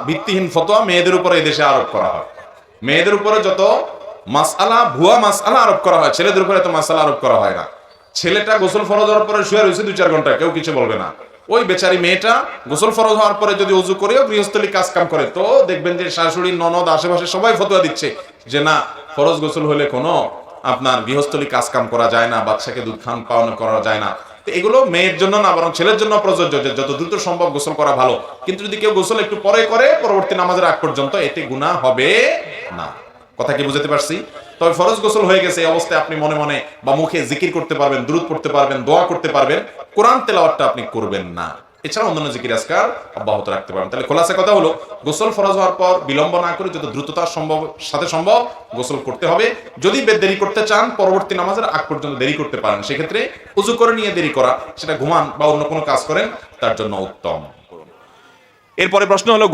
ভিত্তিহীন ফতোয়া মেয়েদের উপরে এদেশে আরোপ করা হয়। মেয়েদের উপরে যত মাসআলা, ভুয়া মাসআলা আরোপ করা হয়, ছেলেদের উপরে এত মাসআলা আরোপ করা হয় না। ছেলেটা গোসল ফরজ হওয়ার পরে শুয়ে রয়েছে 2-4 ঘন্টা, কেউ কিছু বলবে না। ওই বেচারি মেয়েটা গোসল ফরজ হওয়ার পরে যদি ওযু করেও গৃহস্থলী কাজ কাম করে, তো দেখবেন যে শাশুড়ি, ননদ, আশেপাশে সবাই ফতোয়া দিচ্ছে যে না, ফরজ গোসল হলে কোনো আপনার গৃহস্থলী কাজ কাম করা যায় না, বাচ্চাকে দুধ খান পাওয়ানো করা যায় না। তো এগুলো মেয়ের জন্য না, বরং ছেলের জন্য প্রযোজ্য যে যত দ্রুত সম্ভব গোসল করা ভালো। কিন্তু যদি কেউ গোসল একটু পরে করে পরবর্তী নামাজের আগ পর্যন্ত, এতে গুনাহ হবে না। কথা কি বুঝতে পারছি? তবে ফরজ গোসল হয়ে গেছে, এই অবস্থায় আপনি মনে মনে বা মুখে জিকির করতে পারবেন, দুরূদ পড়তে পারবেন, দোয়া করতে পারবেন, কোরআন তেলাওয়াতটা আপনি করবেন না। এছাড়া অন্যান্য জিকির আজকার অব্যাহত রাখতে পারবেন। তাহলে খোলাসা কথা হলো, গোসল ফরজ হওয়ার পর বিলম্ব না করে যত দ্রুততার সাথে সম্ভব গোসল করতে হবে। যদি দেরি করতে চান, পরবর্তী নামাজের আগ পর্যন্ত দেরি করতে পারেন, সেক্ষেত্রে উযু করে নিয়ে দেরি করা, সেটা ঘুমান বা অন্য কোনো কাজ করেন, তার জন্য উত্তম। এরপরে প্রশ্ন হলো,